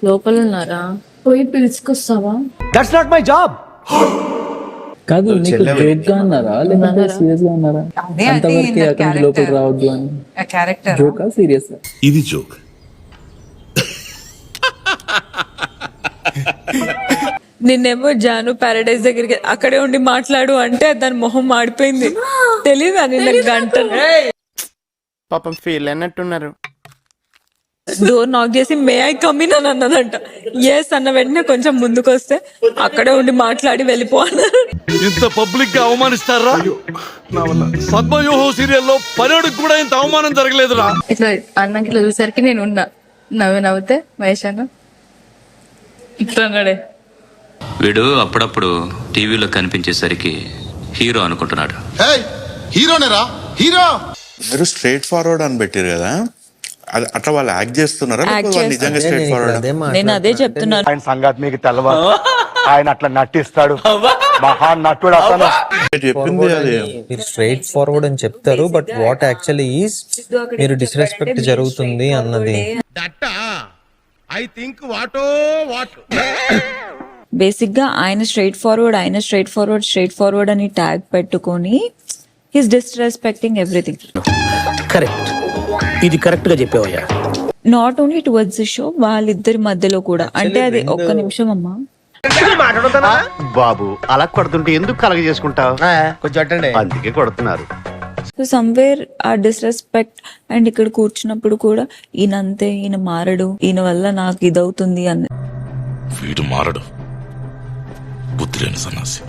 లోపల ఉన్నారా? పోయి పిలుచుకొస్తావా? That's not my job. కాదు, నీకు జోక్ గా అన్నారా లేకపోతే సీరియస్ గా అన్నారా? అంతవరకు అక్కడి నుంచి లోపలికి రావద్దు అని క్యారెక్టర్ జోకా సీరియస్? ఇది జోక్. నిన్నేమో జాను ప్యారడైజ్ దగ్గరికి అక్కడే ఉండి మాట్లాడు అంటే దాని మొహం మాడిపోయింది. తెలీదా నిన్న గంట పాపం ఫీల్ అన్నట్టున్నారు. డోర్ నాక్ చేసి మే ఐ కమ్ ఇన్ అని అన్నదంట. ఎస్ అన్న వెంటనే కొంచెం ముందుకు వస్తే అక్కడే ఉండి మాట్లాడి వెళ్ళిపోన్నారు. ఇంత పబ్లిక్ గా అవమానిస్తారా? పద్మవ్యూహం సీరియల్లో పర్యటకు కూడా ఇంత అవమానం జరగలేదురా. ఇట్లా అన్నకి ఇట్లా చూసరికి నేను ఉన్నా, నవ్వుతే మహేష్ అన్న ఇట్లా అన్నాడే. వీడు అప్పుడప్పుడు టీవీలో కనిపించేసరికి హీరో అనుకుంటున్నాడు. హీరోనేరా హీరో. మీరు స్ట్రైట్ ఫార్వర్డ్ అని పెట్టారు కదా, అది అట్లా వాళ్ళు యాక్ట్ చేస్తున్నారా నిజంగా స్ట్రైట్ ఫార్వర్డ్? నేను అదే చెప్తున్నాను. ఆయన సంగతి మీకు తెలవా? ఆయన అట్లా నటిస్తాడు, మహా నటుడు అతను. చెప్పింది అది. మీరు స్ట్రైట్ ఫార్వర్డ్ అని చెప్తారు, బట్ వాట్ యాక్చువల్లీ ఈజ్ మీరు డిస్రెస్పెక్ట్ జరుగుతుంది అన్నది. బేసిక్ గా ఆయన స్ట్రైట్ ఫార్వర్డ్ అని ట్యాగ్ పెట్టుకొని హిస్ డిస్రెస్పెక్టింగ్ ఎవ్రీథింగ్. కరెక్ట్, ఇది కరెక్ట్ గా చెప్పావయ్యా. Not only towards the show, వాళ్ళిద్దరి మధ్యలో కూడా. అంటే అది ఒక్క నిమిషం అమ్మా. బాబు అలా కొడుతుంటే ఎందుకు కలగ చేసుకుంటావు? అందుకే కొడుతున్నారు. సో సమ్వేర్ ఆ డిస్రెస్పెక్ట్ అండ్ ఇక్కడ కూర్చున్నప్పుడు కూడా ఈయన అంతే, ఈయన మారడు, ఈయన వల్ల నాకు ఇదవుతుంది అని. వీడు మారడు, బుద్ధి లేని సన్నాసి.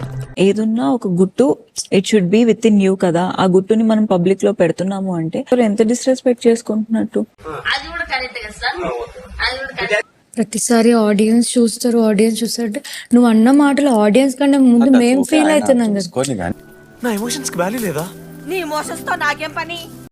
ఏదున్నా ఒక గుట్టు it should be with in you కదా. ఆ గుట్టుని మనం పబ్లిక్ లో పెడుతున్నాము అంటే ఎంత డిస్రెస్పెక్ట్ చేసుకుంటున్నట్టు. ప్రతిసారి ఆడియన్స్ చూస్తారు అంటే నువ్వు అన్న మాటలు ఆడియన్స్ కంటే ముందు మేము ఫీల్ అవుతున్నాం కదా. నా ఎమోషన్స్ కి వాల్యూ లేదా? నీ ఎమోషన్స్ తో నాకేం పని?